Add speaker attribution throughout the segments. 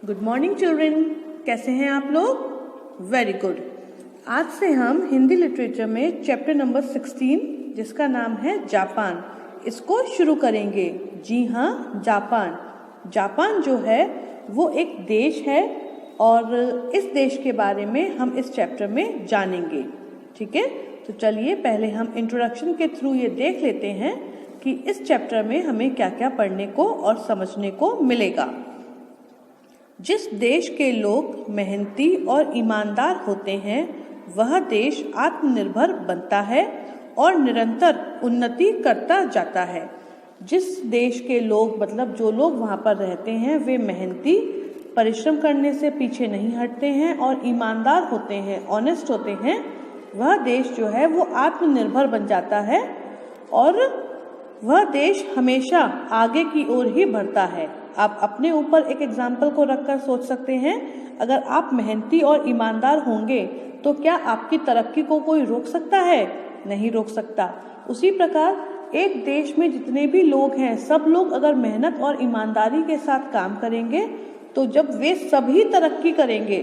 Speaker 1: Good morning children, कैसे हैं आप लोग? Very good. आज से हम हिंदी लिटरेचर में चैप्टर नंबर 16 जिसका नाम है जापान, इसको शुरू करेंगे। जी हाँ, जापान। जापान जो है वो एक देश है और इस देश के बारे में हम इस चैप्टर में जानेंगे। ठीक है, तो चलिए पहले हम इंट्रोडक्शन के थ्रू ये देख लेते हैं कि इस चैप्टर में हमें क्या क्या पढ़ने को और समझने को मिलेगा। जिस देश के लोग मेहनती और ईमानदार होते हैं वह देश आत्मनिर्भर बनता है और निरंतर उन्नति करता जाता है। जिस देश के लोग मतलब जो लोग वहाँ पर रहते हैं वे मेहनती, परिश्रम करने से पीछे नहीं हटते हैं और ईमानदार होते हैं, ऑनेस्ट होते हैं, वह देश जो है वो आत्मनिर्भर बन जाता है और वह देश हमेशा आगे की ओर ही बढ़ता है। आप अपने ऊपर एक एग्जाम्पल को रखकर सोच सकते हैं, अगर आप मेहनती और ईमानदार होंगे तो क्या आपकी तरक्की को कोई रोक सकता है? नहीं रोक सकता। उसी प्रकार एक देश में जितने भी लोग हैं सब लोग अगर मेहनत और ईमानदारी के साथ काम करेंगे तो जब वे सभी तरक्की करेंगे,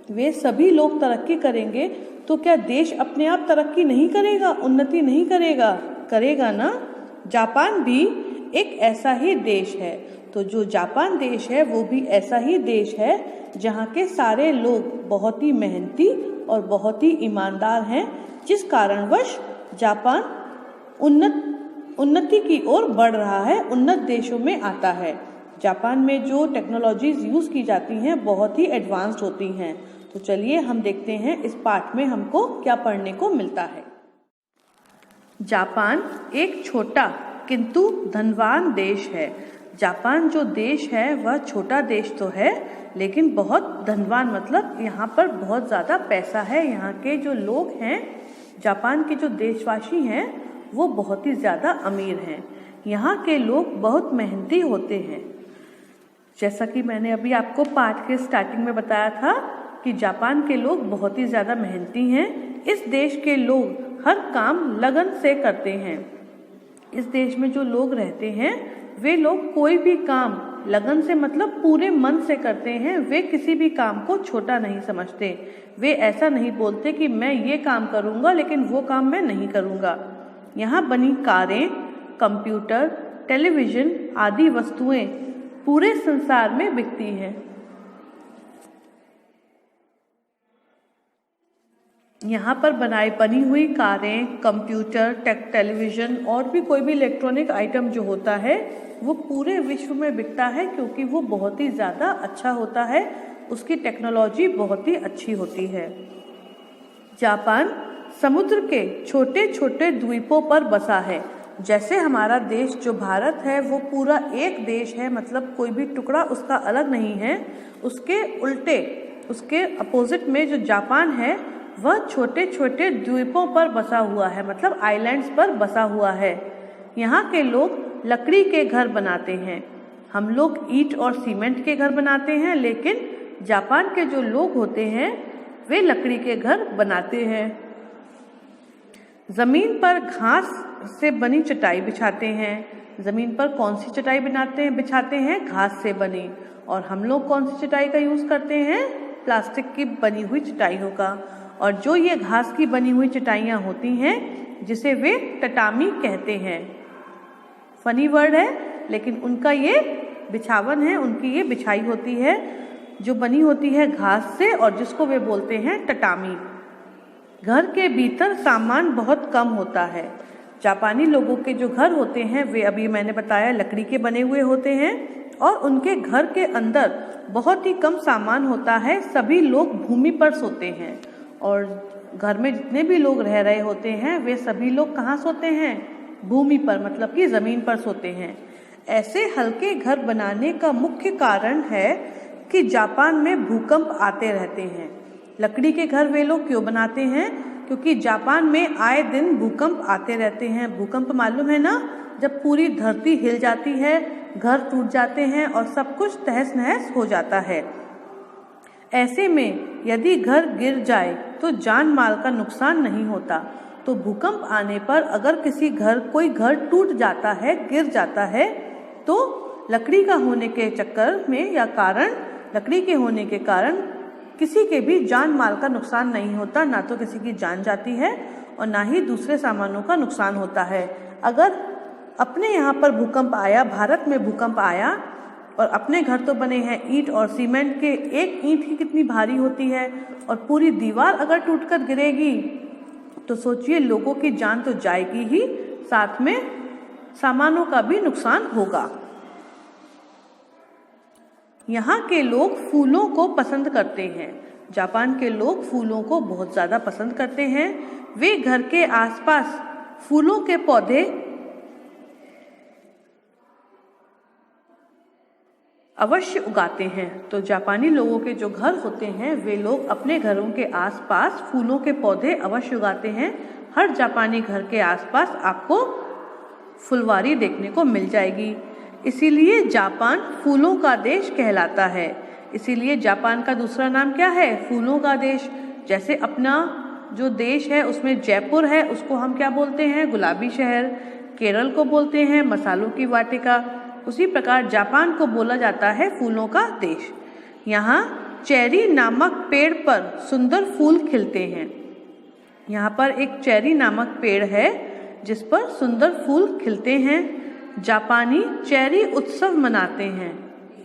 Speaker 1: वे सभी लोग तरक्की करेंगे तो क्या देश अपने आप तरक्की नहीं करेगा, उन्नति नहीं करेगा? करेगा ना। जापान भी एक ऐसा ही देश है। तो जो जापान देश है वो भी ऐसा ही देश है जहाँ के सारे लोग बहुत ही मेहनती और बहुत ही ईमानदार हैं, जिस कारणवश जापान उन्नति की ओर बढ़ रहा है, उन्नत देशों में आता है। जापान में जो टेक्नोलॉजीज यूज़ की जाती हैं बहुत ही एडवांस्ड होती हैं। तो चलिए हम देखते हैं इस पार्ट में हमको क्या पढ़ने को मिलता है। जापान एक छोटा किंतु धनवान देश है। जापान जो देश है वह छोटा देश तो है लेकिन बहुत धनवान, मतलब यहाँ पर बहुत ज़्यादा पैसा है। यहाँ के जो लोग हैं, जापान के जो देशवासी हैं वो बहुत ही ज़्यादा अमीर हैं। यहाँ के लोग बहुत मेहनती होते हैं। जैसा कि मैंने अभी आपको पाठ के स्टार्टिंग में बताया था कि जापान के लोग बहुत ही ज़्यादा मेहनती हैं। इस देश के लोग हर काम लगन से करते हैं। इस देश में जो लोग रहते हैं वे लोग कोई भी काम लगन से मतलब पूरे मन से करते हैं। वे किसी भी काम को छोटा नहीं समझते। वे ऐसा नहीं बोलते कि मैं ये काम करूँगा लेकिन वो काम मैं नहीं करूँगा। यहाँ बनी कारें, कंप्यूटर, टेलीविज़न आदि वस्तुएं पूरे संसार में बिकती हैं। यहाँ पर बनी हुई कारें, कंप्यूटर, टेलीविज़न और भी कोई भी इलेक्ट्रॉनिक आइटम जो होता है वो पूरे विश्व में बिकता है क्योंकि वो बहुत ही ज़्यादा अच्छा होता है, उसकी टेक्नोलॉजी बहुत ही अच्छी होती है। जापान समुद्र के छोटे छोटे द्वीपों पर बसा है। जैसे हमारा देश जो भारत है वो पूरा एक देश है, मतलब कोई भी टुकड़ा उसका अलग नहीं है। उसके उल्टे, उसके अपोजिट में जो जापान है वह छोटे छोटे द्वीपों पर बसा हुआ है, मतलब आइलैंड्स पर बसा हुआ है। यहाँ के लोग लकड़ी के घर बनाते हैं। हम लोग ईंट और सीमेंट के घर बनाते हैं, लेकिन जापान के जो लोग होते हैं वे लकड़ी के घर बनाते हैं। ज़मीन पर घास से बनी चटाई बिछाते हैं। ज़मीन पर कौन सी चटाई बिछाते हैं? घास से बनी। और हम लोग कौन सी चटाई का यूज़ करते हैं? प्लास्टिक की बनी हुई चटाइयों का। और जो ये घास की बनी हुई चटाइयाँ होती हैं जिसे वे टटामी कहते हैं। फनी वर्ड है लेकिन उनका ये बिछावन है, उनकी ये बिछाई होती है जो बनी होती है घास से और जिसको वे बोलते हैं टटामी। घर के भीतर सामान बहुत कम होता है। जापानी लोगों के जो घर होते हैं वे अभी मैंने बताया लकड़ी के बने हुए होते हैं और उनके घर के अंदर बहुत ही कम सामान होता है। सभी लोग भूमि पर सोते हैं और घर में जितने भी लोग रह रहे होते हैं वे सभी लोग कहाँ सोते हैं? भूमि पर, मतलब कि ज़मीन पर सोते हैं। ऐसे हल्के घर बनाने का मुख्य कारण है कि जापान में भूकंप आते रहते हैं। लकड़ी के घर वे लोग क्यों बनाते हैं? क्योंकि जापान में आए दिन भूकंप आते रहते हैं। भूकंप मालूम है ना, जब पूरी धरती हिल जाती है, घर टूट जाते हैं और सब कुछ तहस नहस हो जाता है। ऐसे में यदि घर गिर जाए तो जान माल का नुकसान नहीं होता। तो भूकंप आने पर अगर कोई घर टूट जाता है, गिर जाता है, तो लकड़ी का होने के चक्कर में या कारण लकड़ी के होने के कारण किसी के भी जान माल का नुकसान नहीं होता, ना तो किसी की जान जाती है और ना ही दूसरे सामानों का नुकसान होता है। अगर अपने यहाँ पर भूकंप आया, भारत में भूकंप आया और अपने घर तो बने हैं ईंट और सीमेंट के, एक ईंट ही कितनी भारी होती है और पूरी दीवार अगर टूटकर गिरेगी तो सोचिए लोगों की जान तो जाएगी ही, साथ में सामानों का भी नुकसान होगा। यहाँ के लोग फूलों को पसंद करते हैं। जापान के लोग फूलों को बहुत ज़्यादा पसंद करते हैं। वे घर के आसपास फूलों के पौधे अवश्य उगाते हैं। तो जापानी लोगों के जो घर होते हैं वे लोग अपने घरों के आसपास फूलों के पौधे अवश्य उगाते हैं। हर जापानी घर के आसपास आपको फुलवारी देखने को मिल जाएगी। इसीलिए जापान फूलों का देश कहलाता है। इसीलिए जापान का दूसरा नाम क्या है? फूलों का देश। जैसे अपना जो देश है उसमें जयपुर है, उसको हम क्या बोलते हैं? गुलाबी शहर। केरल को बोलते हैं मसालों की वाटिका। उसी प्रकार जापान को बोला जाता है फूलों का देश। यहाँ चेरी नामक पेड़ पर सुंदर फूल खिलते हैं। यहाँ पर एक चेरी नामक पेड़ है जिस पर सुंदर फूल खिलते हैं। जापानी चेरी उत्सव मनाते हैं।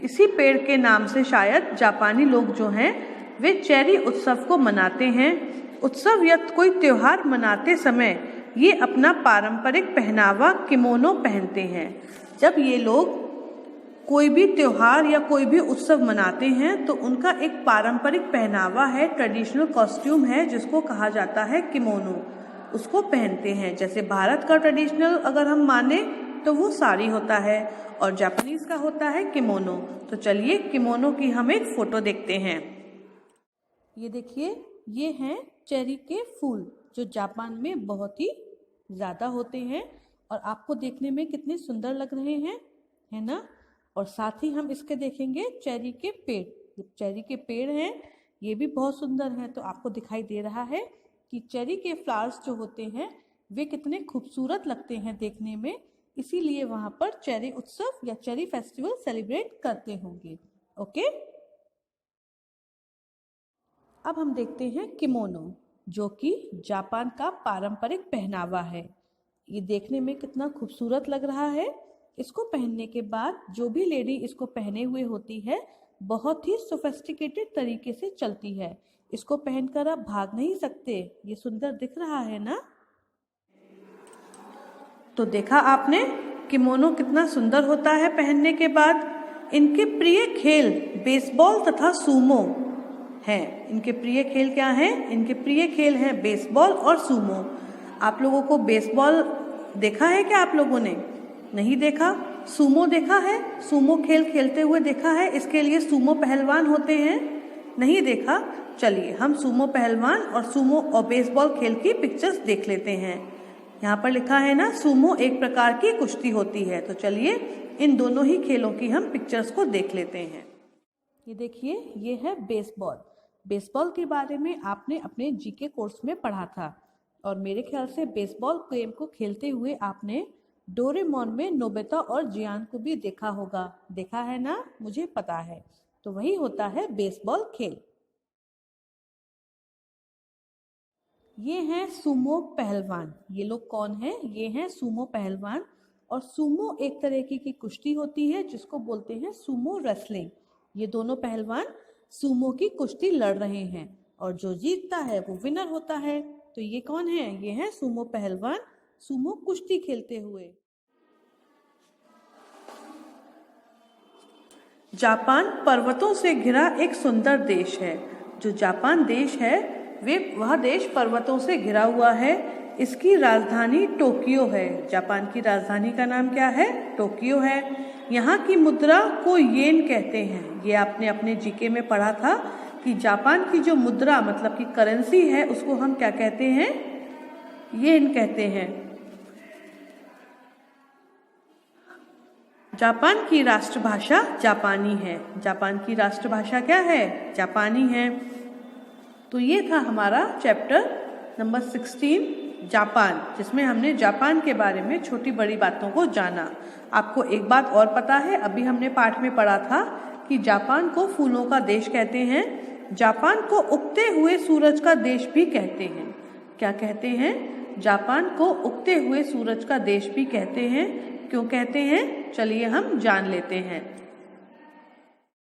Speaker 1: इसी पेड़ के नाम से शायद जापानी लोग जो हैं वे चेरी उत्सव को मनाते हैं। उत्सव या कोई त्योहार मनाते समय ये अपना पारंपरिक पहनावा किमोनो पहनते हैं। जब ये लोग कोई भी त्योहार या कोई भी उत्सव मनाते हैं तो उनका एक पारंपरिक पहनावा है, ट्रेडिशनल कॉस्ट्यूम है जिसको कहा जाता है किमोनो, उसको पहनते हैं। जैसे भारत का ट्रेडिशनल अगर हम माने तो वो साड़ी होता है और जापानीज का होता है किमोनो। तो चलिए किमोनो की हम एक फोटो देखते हैं। ये देखिए, ये हैं चेरी के फूल जो जापान में बहुत ही ज़्यादा होते हैं और आपको देखने में कितने सुंदर लग रहे हैं, है ना। और साथ ही हम इसके देखेंगे चेरी के पेड़। चेरी के पेड़ हैं, ये भी बहुत सुंदर हैं। तो आपको दिखाई दे रहा है कि चेरी के फ्लावर्स जो होते हैं वे कितने खूबसूरत लगते हैं देखने में, इसीलिए वहाँ पर चेरी उत्सव या चेरी फेस्टिवल सेलिब्रेट करते होंगे। ओके, अब हम देखते हैं किमोनो, जो कि जापान का पारंपरिक पहनावा है। ये देखने में कितना खूबसूरत लग रहा है। इसको पहनने के बाद जो भी लेडी इसको पहने हुए होती है बहुत ही सोफिस्टिकेटेड तरीके से चलती है। इसको पहनकर आप भाग नहीं सकते। ये सुंदर दिख रहा है ना। तो देखा आपने किमोनो कितना सुंदर होता है पहनने के बाद। इनके प्रिय खेल बेसबॉल तथा सूमो हैं। इनके प्रिय खेल क्या हैं? इनके प्रिय खेल हैं बेसबॉल और सूमो। आप लोगों को बेसबॉल देखा है क्या? आप लोगों ने नहीं देखा? सूमो देखा है? सूमो खेल खेलते हुए देखा है? इसके लिए सूमो पहलवान होते हैं। नहीं देखा? चलिए हम सूमो पहलवान और सूमो और बेसबॉल खेल की पिक्चर्स देख लेते हैं। यहाँ पर लिखा है ना, सूमो एक प्रकार की कुश्ती होती है। तो चलिए इन दोनों ही खेलों की हम पिक्चर्स को देख लेते हैं। ये देखिए, ये है बेसबॉल। बेसबॉल के बारे में आपने अपने जीके कोर्स में पढ़ा था और मेरे ख्याल से बेसबॉल गेम को खेलते हुए आपने डोरेमोन में नोबिता और जियान को भी देखा होगा। देखा है ना? मुझे पता है। तो वही होता है बेसबॉल खेल। ये हैं सूमो पहलवान। ये लोग कौन हैं? ये हैं सूमो पहलवान। और सूमो एक तरह की कुश्ती होती है जिसको बोलते हैं सूमो रेसलिंग। ये दोनों पहलवान सूमो की कुश्ती लड़ रहे हैं और जो जीतता है वो विनर होता है। तो ये कौन है? ये है सूमो पहलवान, सूमो कुश्ती खेलते हुए। जापान पर्वतों से घिरा एक सुंदर देश है। जो जापान देश है वह देश पर्वतों से घिरा हुआ है। इसकी राजधानी टोक्यो है। जापान की राजधानी का नाम क्या है? टोक्यो है। यहाँ की मुद्रा को येन कहते हैं। ये आपने अपने जीके में पढ़ा था कि जापान की जो मुद्रा मतलब कि करेंसी है उसको हम क्या कहते हैं? येन कहते हैं। जापान की राष्ट्रभाषा जापानी है। जापान की राष्ट्रभाषा क्या है? जापानी है। तो ये था हमारा चैप्टर नंबर 16 जापान, जिसमें हमने जापान के बारे में छोटी बड़ी बातों को जाना। आपको एक बात और पता है, अभी हमने पाठ में पढ़ा था कि जापान को फूलों का देश कहते हैं। जापान को उगते हुए सूरज का देश भी कहते हैं। क्या कहते हैं? जापान को उगते हुए सूरज का देश भी कहते हैं। क्यों कहते हैं? चलिए हम जान लेते हैं।